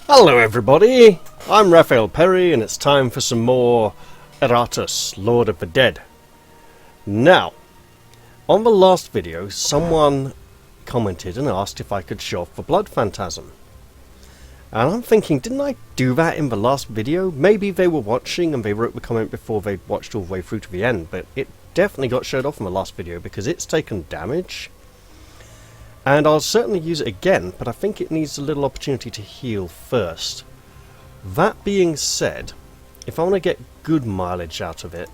Hello everybody, I'm Raphael Perry and it's time for some more Iratus, Lord of the Dead. Now, on the last video someone commented and asked if I could show off the blood phantasm. And I'm thinking, didn't I do that in the last video? Maybe they were watching and they wrote the comment before they watched all the way through to the end, but it definitely got showed off in the last video because it's taken damage. And I'll certainly use it again, but I think it needs a little opportunity to heal first. That being said, if I want to get good mileage out of it,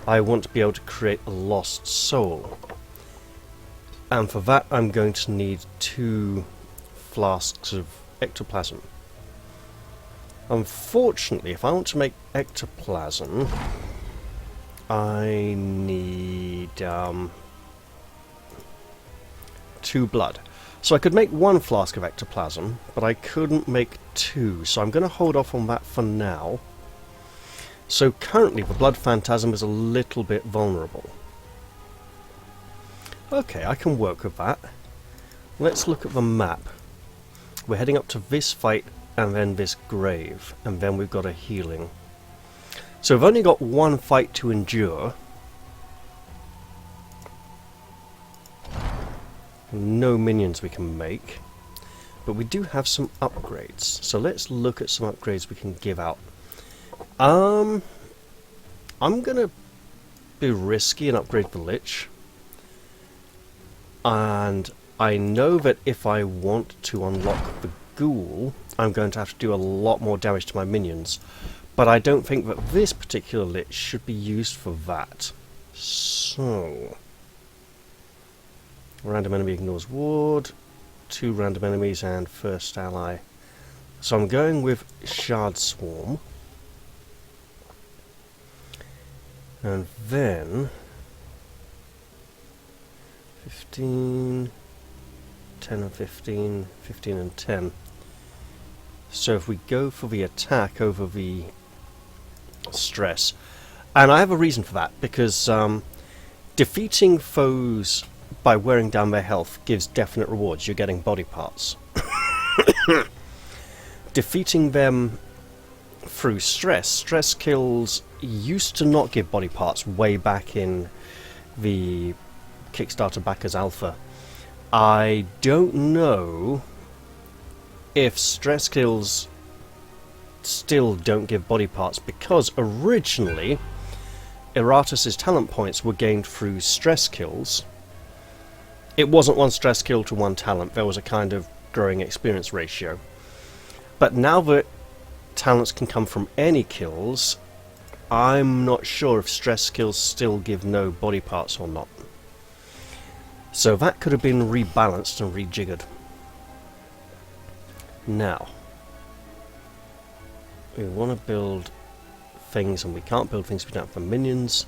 I want to be able to create a lost soul. And for that I'm going to need 2 flasks of ectoplasm. Unfortunately, if I want to make ectoplasm, I need 2 blood. So I could make 1 flask of ectoplasm, but I couldn't make 2, so I'm going to hold off on that for now. So currently the blood phantasm is a little bit vulnerable. Okay, I can work with that. Let's look at the map. We're heading up to this fight and then this grave, and then we've got a healing. So we've only got 1 fight to endure. No minions we can make, but we do have some upgrades, so let's look at some upgrades we can give out. I'm gonna be risky and upgrade the Lich, and I know that if I want to unlock the Ghoul I'm going to have to do a lot more damage to my minions, but I don't think that this particular Lich should be used for that. So random enemy ignores ward, 2 random enemies and first ally. So I'm going with Shard Swarm. And then 15, 10 and 15, 15 and 10. So if we go for the attack over the stress, and I have a reason for that, because defeating foes by wearing down their health gives definite rewards. You're getting body parts. Defeating them through stress kills used to not give body parts way back in the Kickstarter backers alpha. I don't know if stress kills still don't give body parts, because originally Iratus' talent points were gained through stress kills. It wasn't 1 stress kill to 1 talent, there was a kind of growing experience ratio. But now that talents can come from any kills, I'm not sure if stress kills still give no body parts or not. So that could have been rebalanced and rejiggered. Now, we want to build things, and we can't build things we don't have for minions.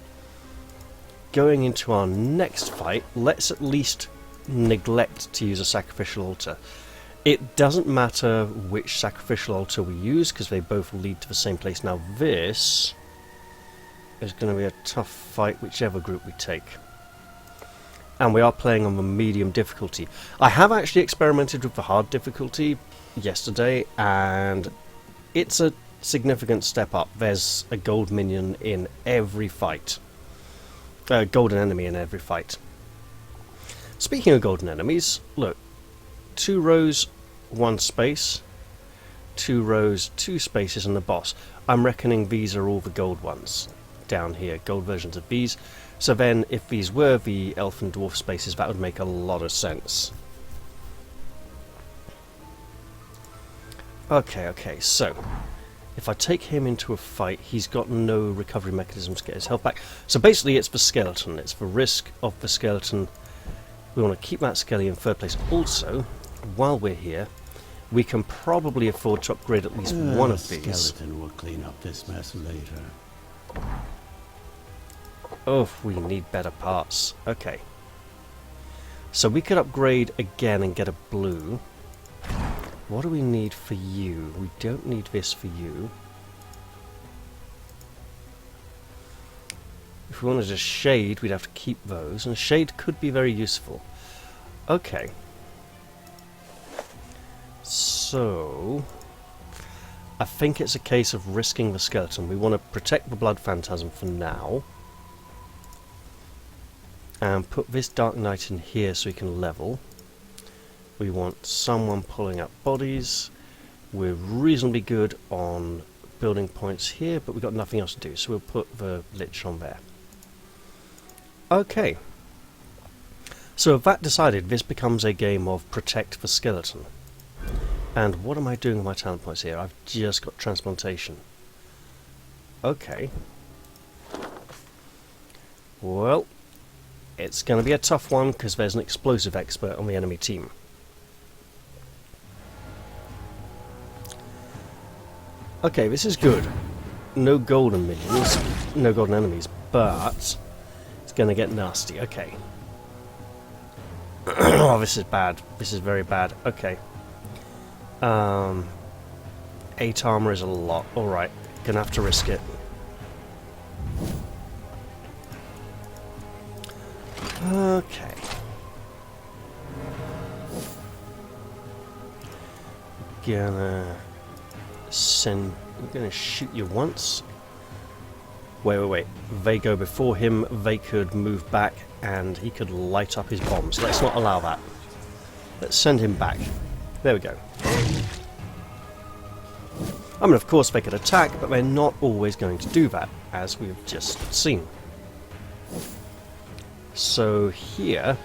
Going into our next fight, let's at least neglect to use a sacrificial altar. It doesn't matter which sacrificial altar we use because they both lead to the same place. Now this is going to be a tough fight whichever group we take, and we are playing on the medium difficulty. I have actually experimented with the hard difficulty yesterday and it's a significant step up. There's a gold minion in every fight. Golden enemy in every fight. Speaking of golden enemies, look, 2 rows, 1 space, 2 rows, 2 spaces, and the boss. I'm reckoning these are all the gold ones down here, gold versions of these. So then, if these were the elf and dwarf spaces, that would make a lot of sense. Okay, so if I take him into a fight, he's got no recovery mechanisms to get his health back. So basically it's the skeleton, it's the risk of the skeleton. We want to keep that skelly in 3rd place. Also, while we're here, we can probably afford to upgrade at least 1 of these. The skeleton will clean up this mess later. Oh, we need better parts. Okay. So we could upgrade again and get a blue. What do we need for you? We don't need this for you. If we wanted a shade, we'd have to keep those, and shade could be very useful. Okay. So I think it's a case of risking the skeleton. We want to protect the blood phantasm for now. And put this Dark Knight in here so we can level. We want someone pulling up bodies. We're reasonably good on building points here, but we've got nothing else to do, so we'll put the Lich on there. Okay. So with that decided, this becomes a game of protect the skeleton. And what am I doing with my talent points here? I've just got transplantation. Okay. Well, it's going to be a tough one because there's an explosive expert on the enemy team. Okay, this is good. No golden minions, no golden enemies, but it's going to get nasty. Okay. Oh, this is bad. This is very bad. Okay. 8 armor is a lot. Alright, gonna have to risk it. Okay. We're gonna shoot you once. Wait. They go before him, they could move back, and he could light up his bombs. Let's not allow that. Let's send him back. There we go. I mean, of course they could attack, but they're not always going to do that, as we've just seen. So here,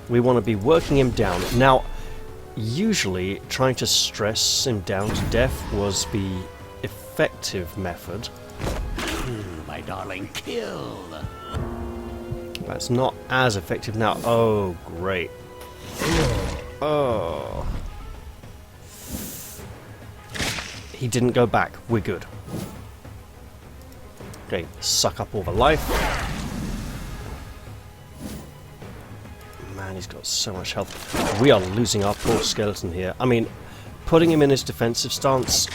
we want to be working him down. Now, usually trying to stress him down to death was the effective method. Kill, my darling, kill! That's not as effective now. Oh, great. Oh. He didn't go back. We're good. Okay, suck up all the life. Man, he's got so much health. We are losing our poor skeleton here. I mean, putting him in his defensive stance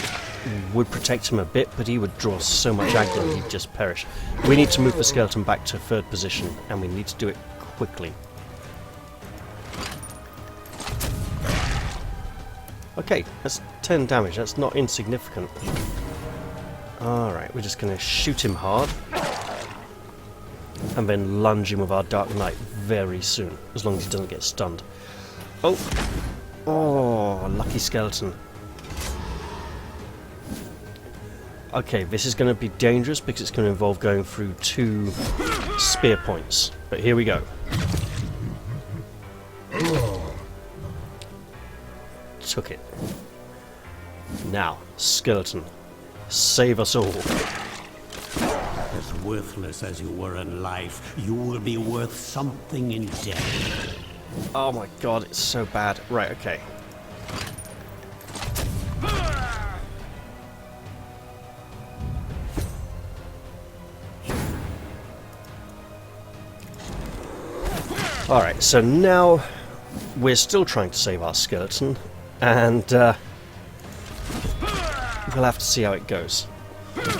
would protect him a bit, but he would draw so much aggro he'd just perish. We need to move the skeleton back to 3rd position, and we need to do it quickly. Okay, that's 10 damage, that's not insignificant. Alright, we're just going to shoot him hard. And then lunge him with our Dark Knight very soon, as long as he doesn't get stunned. Oh! Oh, lucky skeleton. Okay, this is going to be dangerous because it's going to involve going through 2 spear points. But here we go. Took it. Now, skeleton, save us all. As worthless as you were in life, you will be worth something in death. Oh my god, it's so bad. Right, okay. Alright, so now we're still trying to save our skeleton, and we'll have to see how it goes.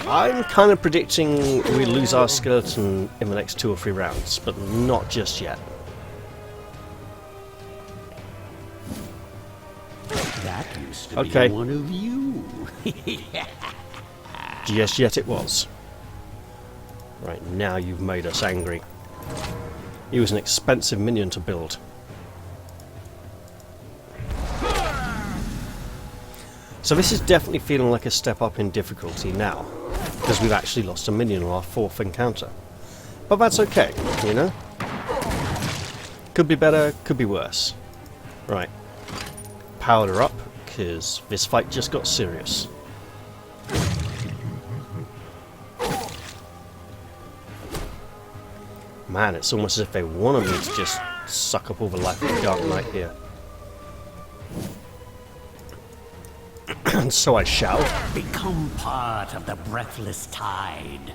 I'm kind of predicting we lose our skeleton in the next 2 or 3 rounds, but not just yet. That used to Okay. be one of you. Yes, yet it was. Right, now you've made us angry. He was an expensive minion to build. So this is definitely feeling like a step up in difficulty now, because we've actually lost a minion on our 4th encounter. But that's okay, you know? Could be better, could be worse. Right. Powered her up, because this fight just got serious. Man, it's almost as if they wanted me to just suck up all the life of the Dark Knight here. And so I shall. Become part of the breathless tide.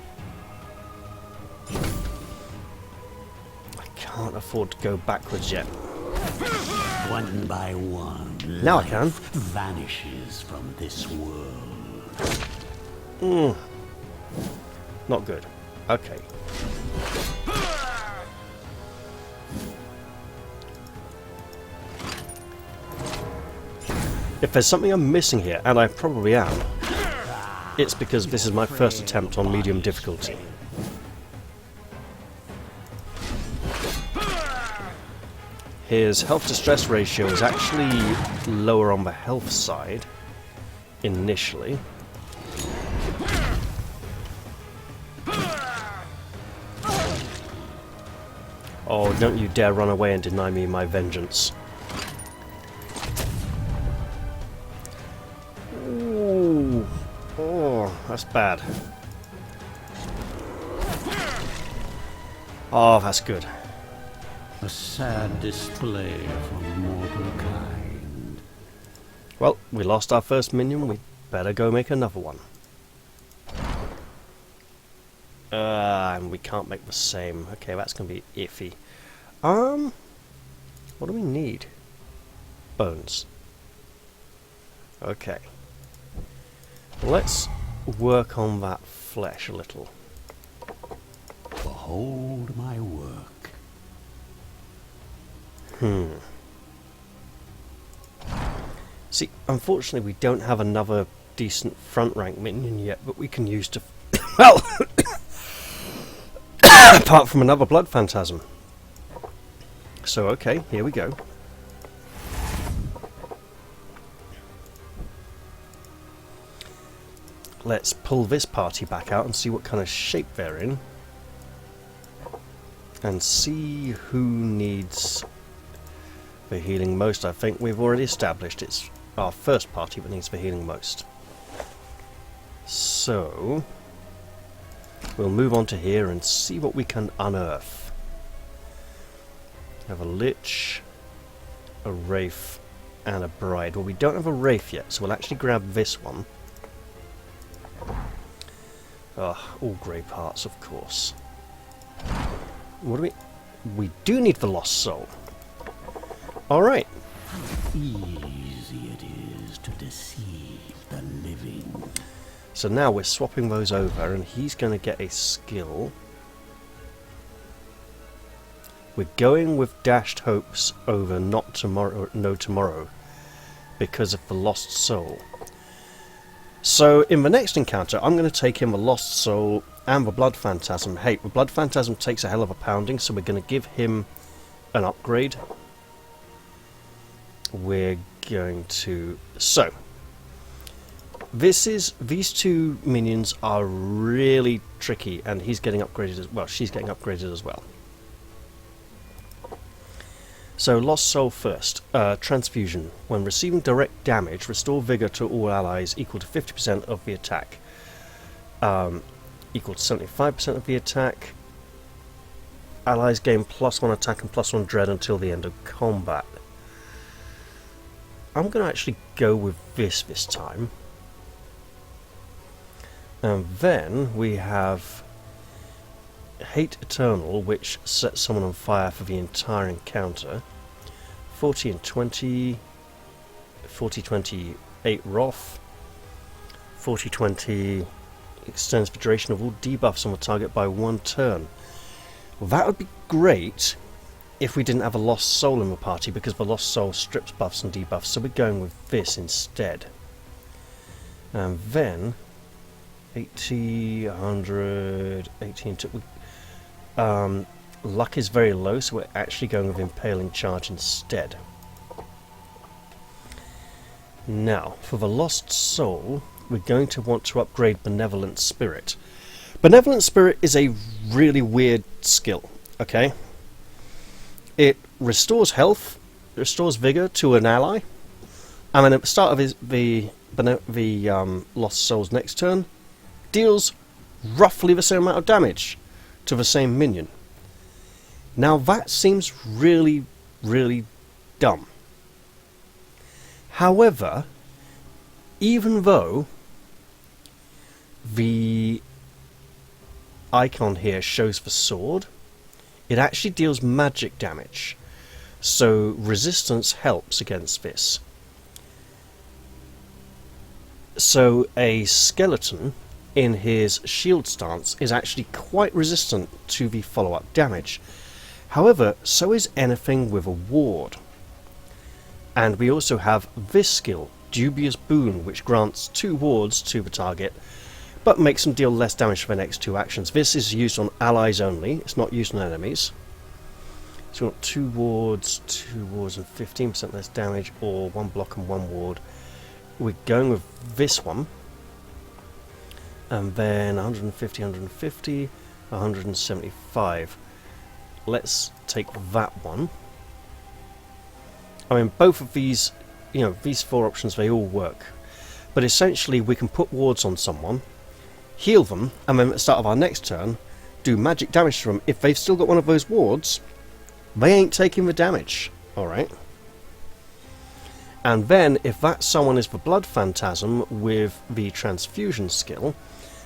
I can't afford to go backwards yet. One by one, Now I life can. vanishes from this world. Not good. Okay. If there's something I'm missing here, and I probably am, it's because this is my first attempt on medium difficulty. His health to stress ratio is actually lower on the health side initially. Oh, don't you dare run away and deny me my vengeance. Ooh. Oh, that's bad. Oh, that's good. A sad display for mortal kind. Well, we lost our first minion, we better go make another one. And we can't make the same. Okay, that's going to be iffy. What do we need? Bones. Okay. Let's work on that flesh a little. Behold my work. See, unfortunately we don't have another decent front rank minion yet, but we can use to... well! apart from another blood phantasm. So, okay, here we go. Let's pull this party back out and see what kind of shape they're in. And see who needs the healing most. I think we've already established it's our first party that needs the healing most. So, we'll move on to here and see what we can unearth. We have a Lich, a Wraith, and a Bride. Well, we don't have a Wraith yet, so we'll actually grab this one. All grey parts, of course. What do we... We do need the Lost Soul. Alright. Easy it is to deceive the living. So now we're swapping those over, and he's going to get a skill. We're going with Dashed Hopes over Not Tomorrow, No Tomorrow, because of the Lost Soul. So in the next encounter, I'm going to take him the Lost Soul and the Blood Phantasm. Hey, the Blood Phantasm takes a hell of a pounding, so we're going to give him an upgrade. We're going to... So, these two minions are really tricky, and he's getting upgraded as well. She's getting upgraded as well. So, Lost Soul first. Transfusion. When receiving direct damage, restore vigor to all allies equal to 50% of the attack. Equal to 75% of the attack. Allies gain +1 attack and +1 dread until the end of combat. I'm going to actually go with this time. And then we have Hate Eternal, which sets someone on fire for the entire encounter. 40 and 20. 40-28 Wrath. 40-20 extends the duration of all debuffs on the target by 1 turn. Well, that would be great if we didn't have a Lost Soul in the party, because the Lost Soul strips buffs and debuffs, so we're going with this instead. And then 80, 100, 18... luck is very low, so we're actually going with Impaling Charge instead. Now, for the Lost Soul, we're going to want to upgrade Benevolent Spirit. Benevolent Spirit is a really weird skill, okay? It restores health, restores vigor to an ally, and then at the start of the Lost Soul's next turn, deals roughly the same amount of damage to the same minion. Now that seems really, really dumb. However, even though the icon here shows the sword, it actually deals magic damage, so resistance helps against this. So a skeleton in his shield stance is actually quite resistant to the follow-up damage. However, so is anything with a ward. And we also have this skill, Dubious Boon, which grants 2 wards to the target but makes them deal less damage for the next 2 actions. This is used on allies only, it's not used on enemies. So we've got 2 wards and 15% less damage, or 1 block and 1 ward. We're going with this one. And then 150, 150, 175. Let's take that one. I mean, both of these, you know, these 4 options, they all work. But essentially, we can put wards on someone, heal them, and then at the start of our next turn, do magic damage to them. If they've still got one of those wards, they ain't taking the damage. Alright. And then, if that someone is the Blood Phantasm with the Transfusion skill,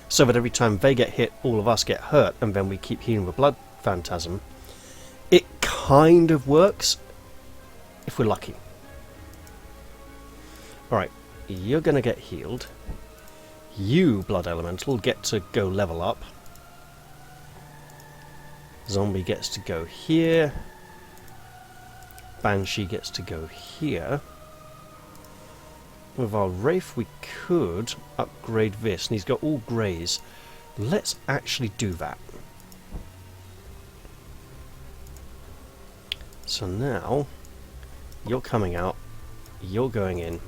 so that every time they get hit, all of us get hurt, and then we keep healing the Blood Phantasm, it kind of works, if we're lucky. Alright, you're going to get healed. You, Blood Elemental, get to go level up. Zombie gets to go here. Banshee gets to go here. With our Wraith we could upgrade this, and he's got all greys. Let's actually do that. So now, you're coming out, you're going in,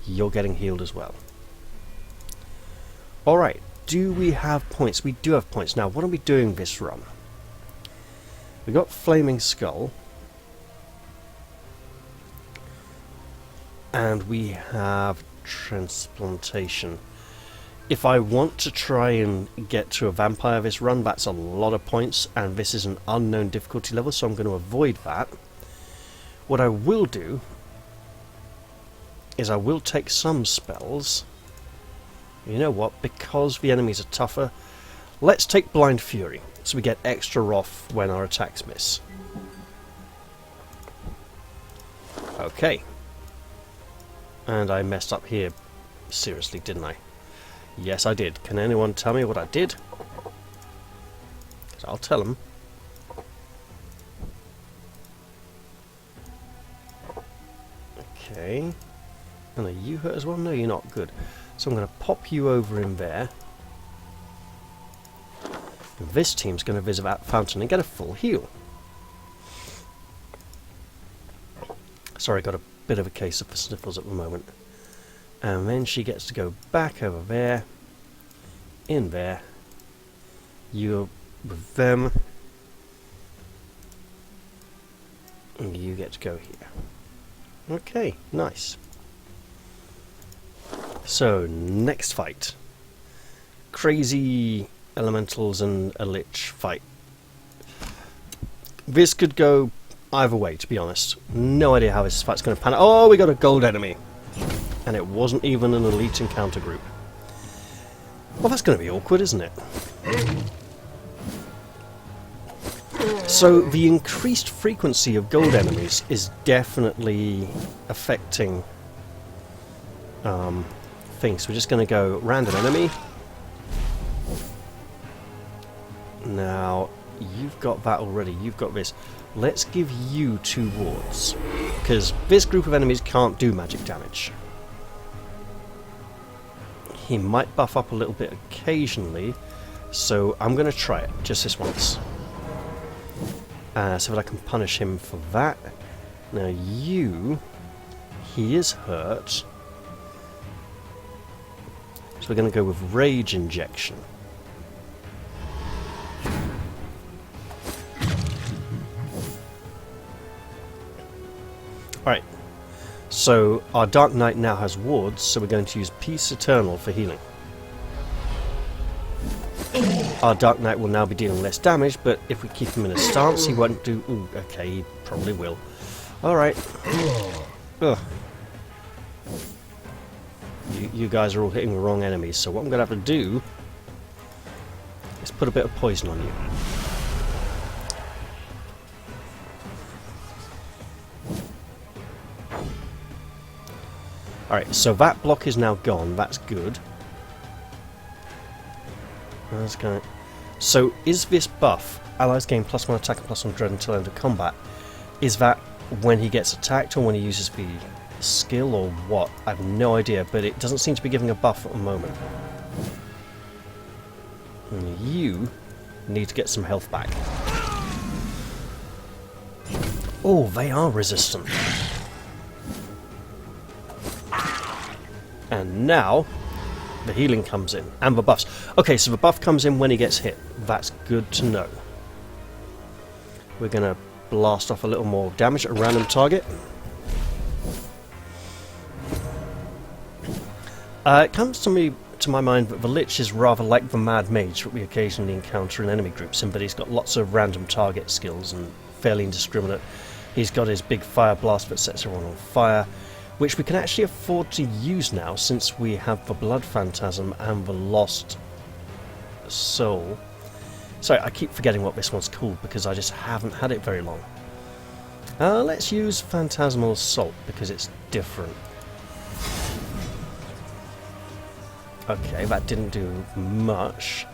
you're getting healed as well. Alright, do we have points? We do have points. Now, what are we doing this run? We got Flaming Skull. And we have Transplantation. If I want to try and get to a vampire this run, that's a lot of points, and this is an unknown difficulty level, so I'm going to avoid that. What I will do is I will take some spells. You know what? Because the enemies are tougher, let's take Blind Fury, so we get extra off when our attacks miss. Okay. And I messed up here. Seriously, didn't I? Yes, I did. Can anyone tell me what I did? 'Cause I'll tell them. Okay. And are you hurt as well? No, you're not. Good. So I'm going to pop you over in there. And this team's going to visit that fountain and get a full heal. Sorry, got a bit of a case of the sniffles at the moment. And then she gets to go back over there, in there, you're with them, and you get to go here. Okay, nice. So, next fight. Crazy elementals and a lich fight. This could go either way, to be honest. No idea how this fight's going to pan out. Oh, we got a gold enemy. And it wasn't even an elite encounter group. Well, that's going to be awkward, isn't it? So, the increased frequency of gold enemies is definitely affecting things. We're just going to go random enemy. Now, you've got that already. You've got this. Let's give you 2 wards, because this group of enemies can't do magic damage. He might buff up a little bit occasionally, so I'm going to try it, just this once. So that I can punish him for that. Now you, he is hurt. So we're going to go with Rage Injection. Alright, so our Dark Knight now has wards, so we're going to use Peace Eternal for healing. Our Dark Knight will now be dealing less damage, but if we keep him in a stance, he won't do... Ooh, okay, he probably will. Alright. Ugh. You guys are all hitting the wrong enemies, so what I'm going to have to do is put a bit of poison on you. Alright, so that block is now gone. That's good. That's going. So, is this buff, allies gain +1 attack and +1 dread until end of combat, is that when he gets attacked or when he uses the skill or what? I have no idea, but it doesn't seem to be giving a buff at the moment. And you need to get some health back. Oh, they are resistant. And now the healing comes in, and the buffs. Okay, so the buff comes in when he gets hit. That's good to know. We're going to blast off a little more damage at a random target. It comes to my mind that the Lich is rather like the Mad Mage that we occasionally encounter in enemy groups, in but he's got lots of random target skills and fairly indiscriminate. He's got his big fire blast that sets everyone on fire, which we can actually afford to use now since we have the Blood Phantasm and the Lost Soul. Sorry, I keep forgetting what this one's called because I just haven't had it very long. Let's use Phantasmal Assault because it's different. Okay, that didn't do much.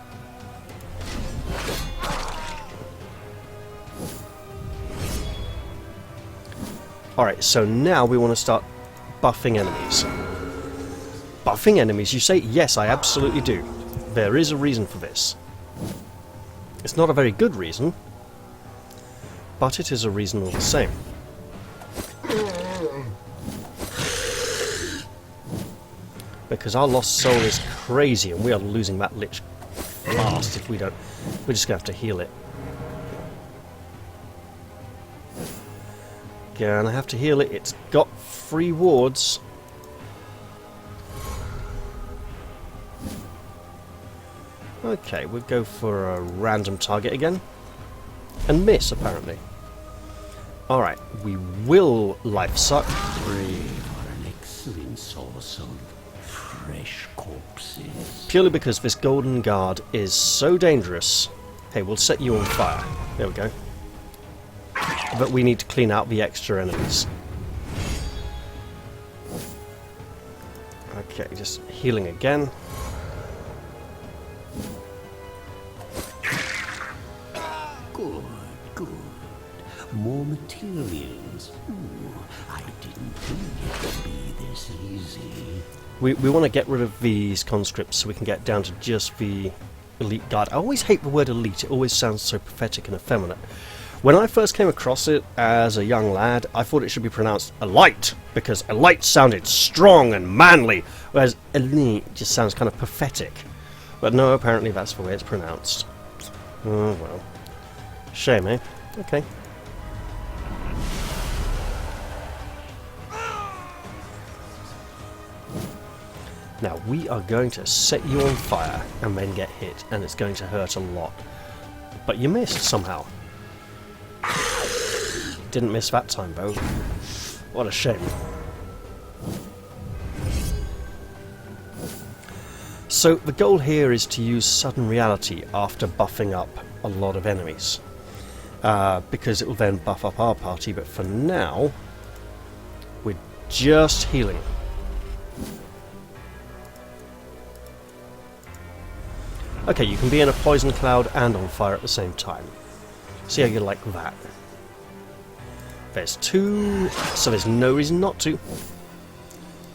Alright, so now we want to start buffing enemies. Buffing enemies, you say? Yes, I absolutely do. There is a reason for this. It's not a very good reason, but it is a reason all the same. Because our Lost Soul is crazy and we are losing that Lich fast if we don't. We're just going to have to heal it. Gonna have to heal it. It's got 3 wards. Okay, we'll go for a random target again. And miss, apparently. Alright, we will life suck. Brave for an excellent source of fresh corpses. Purely because this Golden Guard is so dangerous. Hey, we'll set you on fire. There we go. But we need to clean out the extra enemies. Okay, just healing again. Good, good. More materials. Ooh, I didn't think it would be this easy. We want to get rid of these conscripts so we can get down to just the elite guard. I always hate the word elite. It always sounds so pathetic and effeminate. When I first came across it as a young lad, I thought it should be pronounced elite, because elite sounded strong and manly, whereas elite just sounds kind of pathetic. But no, apparently that's the way it's pronounced. Oh well. Shame, eh? Okay. Now we are going to set you on fire and then get hit, and it's going to hurt a lot. But you missed somehow. Didn't miss that time though. What a shame. So the goal here is to use Sudden Reality after buffing up a lot of enemies. Because it will then buff up our party, but for now we're just healing. Okay, you can be in a poison cloud and on fire at the same time. See how you like that. There's 2, so there's no reason not to.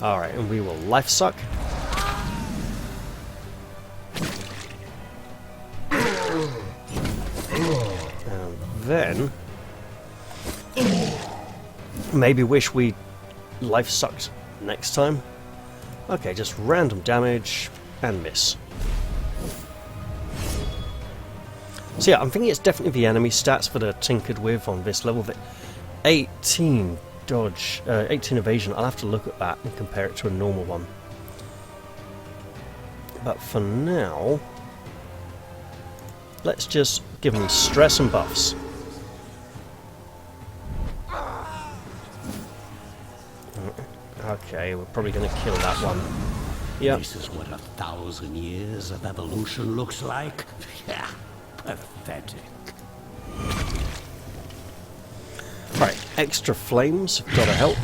Alright, and we will life suck. And then maybe wish we life sucked next time. Okay, just random damage and miss. So yeah, I'm thinking it's definitely the enemy stats that are tinkered with on this level. 18 dodge, 18 evasion. I'll have to look at that and compare it to a normal one. But for now, let's just give them stress and buffs. Okay, we're probably going to kill that one. Yep. This is what 1,000 years of evolution looks like. Yeah, pathetic. Right, extra flames have got to help.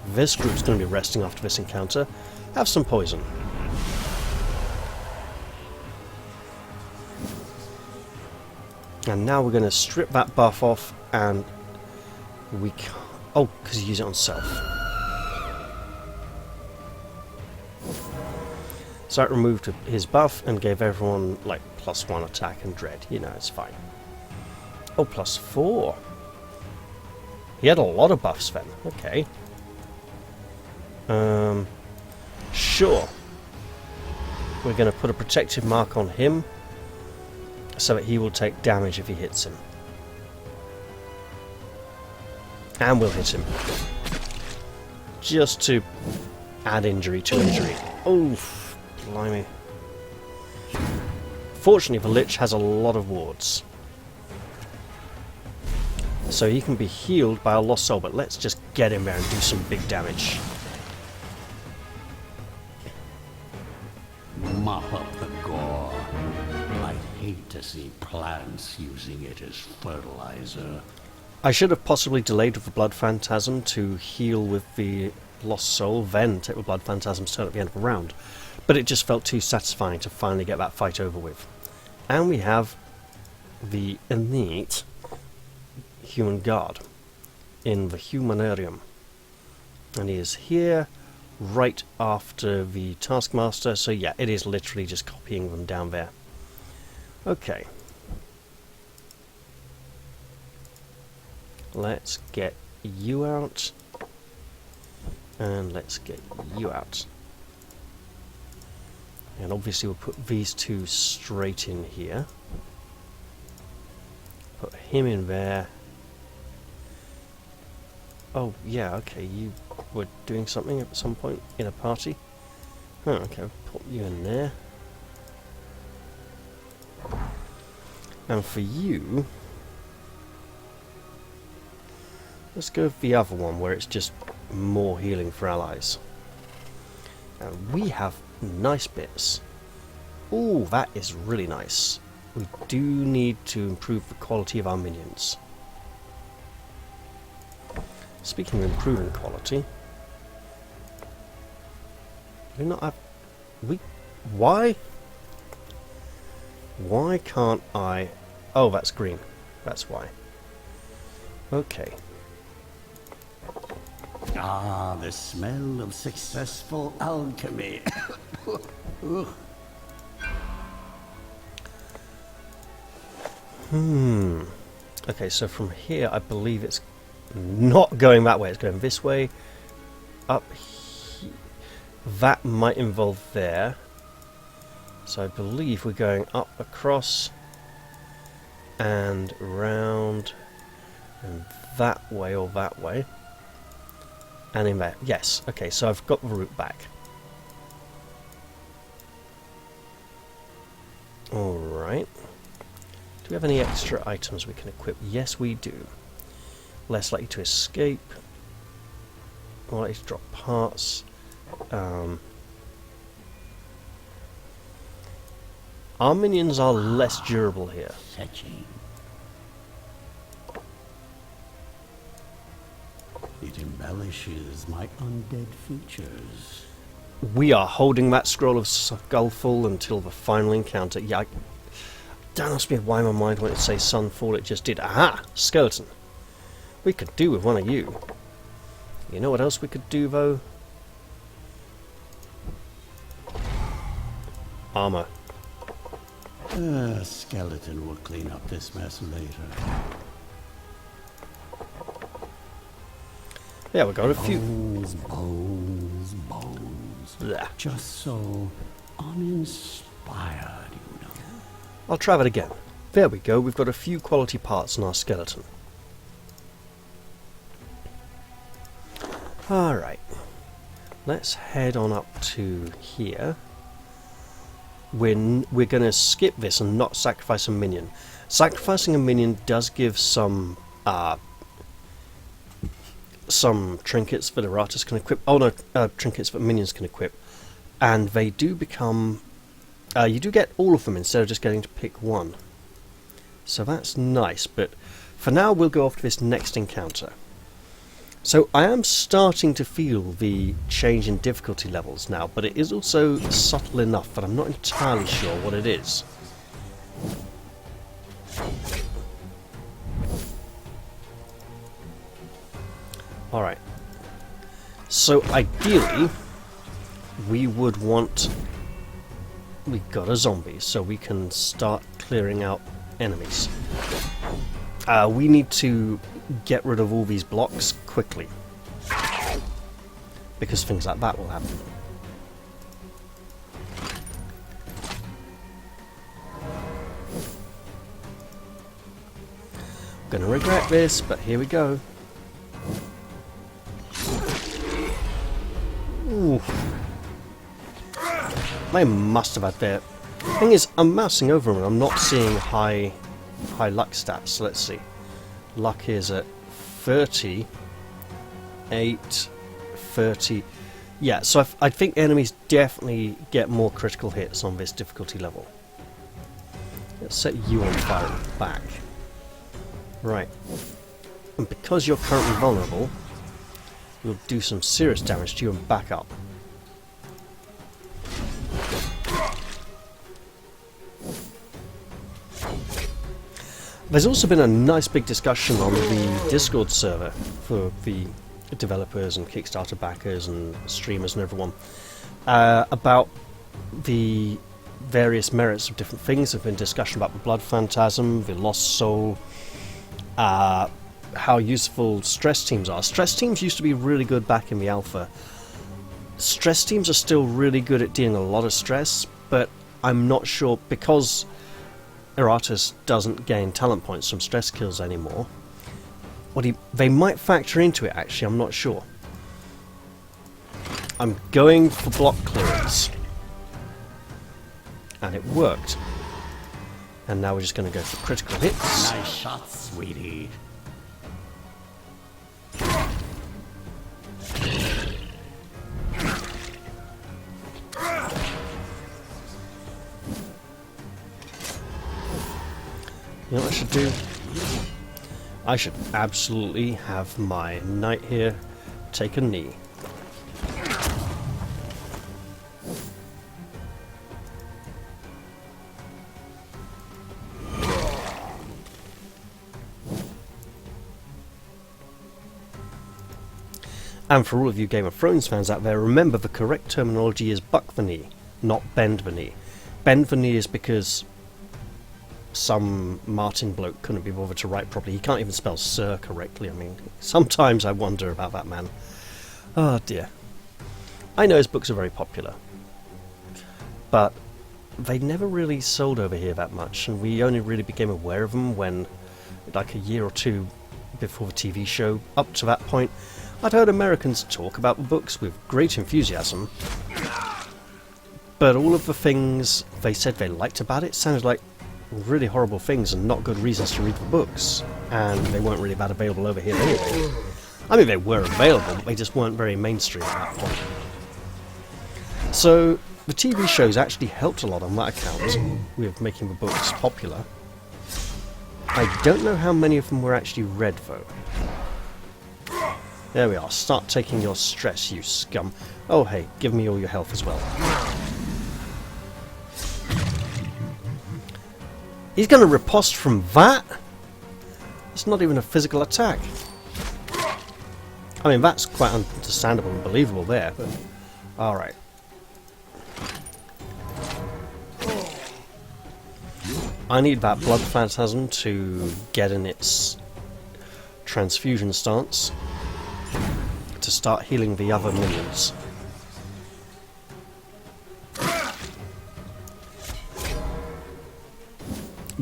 This group's going to be resting after this encounter. Have some poison. And now we're going to strip that buff off, and we can't... Oh, because you use it on self. So it removed his buff and gave everyone like +1 attack and dread. You know, it's fine. Oh, +4. He had a lot of buffs then. Okay. Sure. We're going to put a protective mark on him so that he will take damage if he hits him. And we'll hit him. Just to add injury to injury. Oh, blimey. Fortunately, the Lich has a lot of wards. So he can be healed by a lost soul, but let's just get in there and do some big damage. Mop up the gore. I'd hate to see plants using it as fertilizer. I should have possibly delayed with the Blood Phantasm to heal with the Lost Soul, then take the Blood Phantasm's turn at the end of the round. But it just felt too satisfying to finally get that fight over with. And we have the innate human guard in the Humanarium. And he is here right after the Taskmaster, so yeah, it is literally just copying them down there. Okay. Let's get you out. And let's get you out. And obviously we'll put these two straight in here. Put him in there. Oh, yeah, okay, you were doing something at some point in a party. Oh, okay, put you in there. And for you, let's go with the other one where it's just more healing for allies. And we have nice bits. Ooh, that is really nice. We do need to improve the quality of our minions. Speaking of improving quality, do we not have... Why can't I... Oh, that's green. That's why. Okay. Ah, the smell of successful alchemy. Okay, so from here, I believe it's not going that way. It's going this way. Up here. That might involve there. So I believe we're going up across and round and that way or that way. And in there. Yes. Okay, so I've got the route back. Alright. Do we have any extra items we can equip? Yes, we do. Less likely to escape. More likely to drop parts. Our minions are less durable here. Fetching. It embellishes my undead features. We are holding that scroll of Skullfall until the final encounter. Yeah, don't ask me why my mind wanted to say Sunfall, it just did. Aha! Skeleton. We could do with one of you. You know what else we could do, though? Armor. Skeleton will clean up this mess later. Yeah, we got a few. Bones. Blech. Just so uninspired, you know. I'll try that again. There we go, we've got a few quality parts in our skeleton. Alright. Let's head on up to here. We're going to skip this and not sacrifice a minion. Sacrificing a minion does give some trinkets that Iratus can equip. Oh no, trinkets that minions can equip. And they do become... you do get all of them instead of just getting to pick one. So that's nice, but for now we'll go off to this next encounter. So I am starting to feel the change in difficulty levels now, but it is also subtle enough that I'm not entirely sure what it is. Alright. So ideally, we would want we got a zombie, so we can start clearing out enemies. We need to get rid of all these blocks quickly, because things like that will happen. Gonna regret this, but here we go. Ooh. I must have had their... Thing is, I'm mousing over them and I'm not seeing high luck stats. So let's see. Luck is at 30, 8, 30. Yeah, so I think enemies definitely get more critical hits on this difficulty level. Let's set you on fire in the back. Right. And because you're currently vulnerable, we'll do some serious damage to you and back up. There's also been a nice big discussion on the Discord server for the developers and Kickstarter backers and streamers and everyone about the various merits of different things. There's been discussion about the Blood Phantasm, the Lost Soul, how useful stress teams are. Stress teams used to be really good back in the alpha. Stress teams are still really good at dealing a lot of stress, but I'm not sure, because Iratus doesn't gain talent points from stress kills anymore. They might factor into it, actually, I'm not sure. I'm going for block clearance. And it worked. And now we're just going to go for critical hits. Nice shot, sweetie. You know what I should do? I should absolutely have my knight here take a knee. And for all of you Game of Thrones fans out there, remember the correct terminology is buck the knee, not bend the knee. Bend the knee is because some Martin bloke couldn't be bothered to write properly. He can't even spell sir correctly. I mean, sometimes I wonder about that man. Oh dear. I know his books are very popular, but they never really sold over here that much, and we only really became aware of them when, like a year or two before the TV show. Up to that point, I'd heard Americans talk about the books with great enthusiasm, but all of the things they said they liked about it sounded like really horrible things and not good reasons to read the books, and they weren't really that available over here anyway. I mean, they were available, but they just weren't very mainstream at that point. So the TV shows actually helped a lot on that account with making the books popular. I don't know how many of them were actually read though. There we are. Start taking your stress, you scum. Oh hey, give me all your health as well. He's going to riposte from that? It's not even a physical attack. I mean, that's quite understandable and believable there, but... Alright. I need that Blood Phantasm to get in its transfusion stance to start healing the other minions.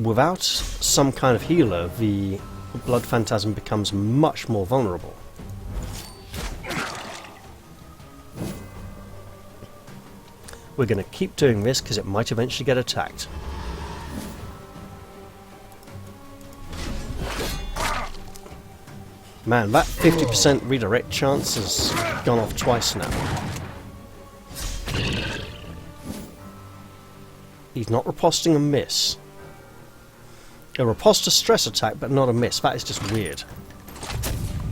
Without some kind of healer, the Blood Phantasm becomes much more vulnerable. We're going to keep doing this because it might eventually get attacked. Man, that 50% redirect chance has gone off twice now. He's not riposting a miss. A riposte a stress attack, but not a miss. That is just weird.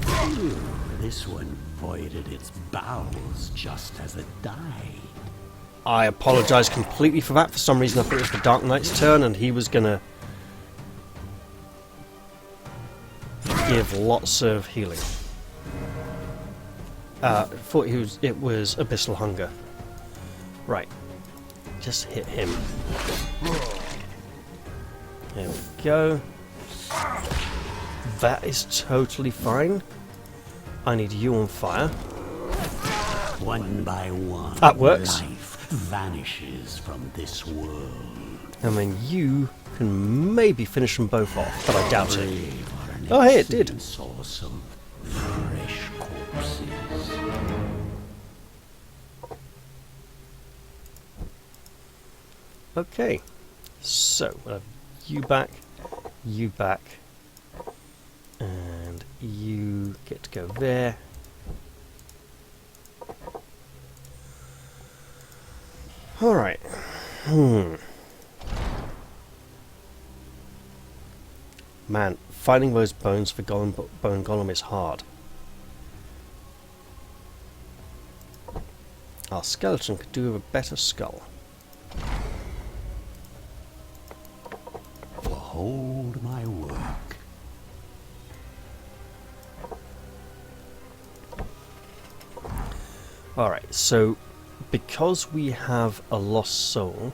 Ooh, this one voided its bowels just as it died. I apologise completely for that. For some reason I thought it was the Dark Knight's turn and he was gonna give lots of healing. Thought it was Abyssal Hunger. Right. just hit him. There we go. That is totally fine. I need you on fire. One by one, That works. life vanishes from this world. And then you can maybe finish them both off, but I doubt it. Brave are an Oh, hey, it did. excellent source of fresh corpses. Okay, so we'll have you back, and you get to go there. Alright. Man, finding those bones for Bone Golem is hard. Our skeleton could do with a better skull. Behold my work. Alright, so because we have a lost soul,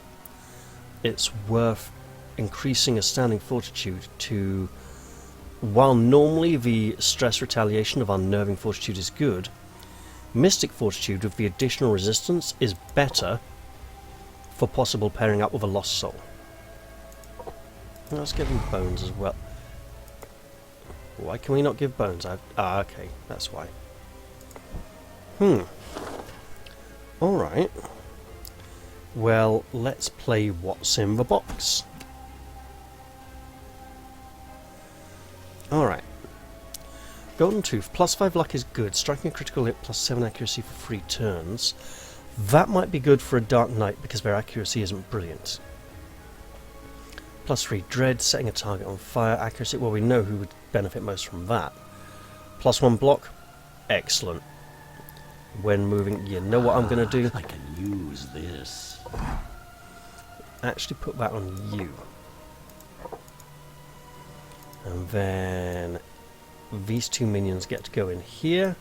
it's worth increasing Astounding Fortitude to... While normally the stress retaliation of Unnerving Fortitude is good, Mystic Fortitude with the additional resistance is better for possible pairing up with a lost soul. Let's give him bones as well. Why can we not give bones? Okay, that's why. Alright. Well, let's play What's in the Box. Alright. Golden Tooth, +5 luck is good. Striking a critical hit, +7 accuracy for 3 turns. That might be good for a Dark Knight because their accuracy isn't brilliant. +3 dread, setting a target on fire. Accuracy, well, we know who would benefit most from that. +1 block, excellent. When moving, you know what I'm going to do? I can use this. Actually put that on you. And then these two minions get to go in here.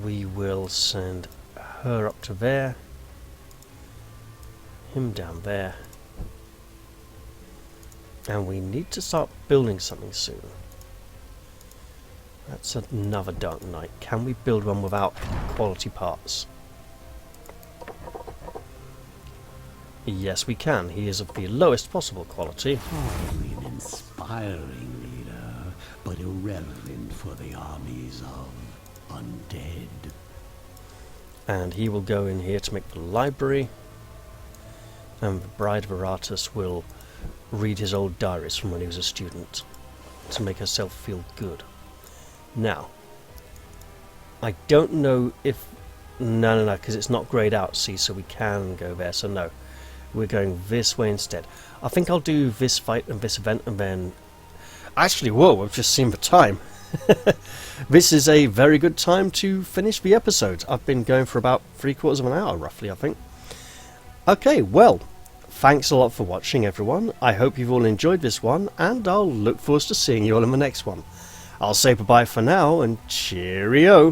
We will send her up to there. Him down there. And we need to start building something soon. That's another Dark Knight. Can we build one without quality parts? Yes, we can. He is of the lowest possible quality. Probably an inspiring leader, but irrelevant for the armies of undead. And he will go in here to make the library. And the Bride of Iratus will read his old diaries from when he was a student to make herself feel good. Now, I don't know if... No, because it's not greyed out, see, so we can go there, so no. We're going this way instead. I think I'll do this fight and this event and then... Actually, whoa, I've just seen the time. This is a very good time to finish the episode. I've been going for about 3/4 of an hour, roughly, I think. Okay, well, thanks a lot for watching, everyone. I hope you've all enjoyed this one, and I'll look forward to seeing you all in the next one. I'll say bye-bye for now, and cheerio!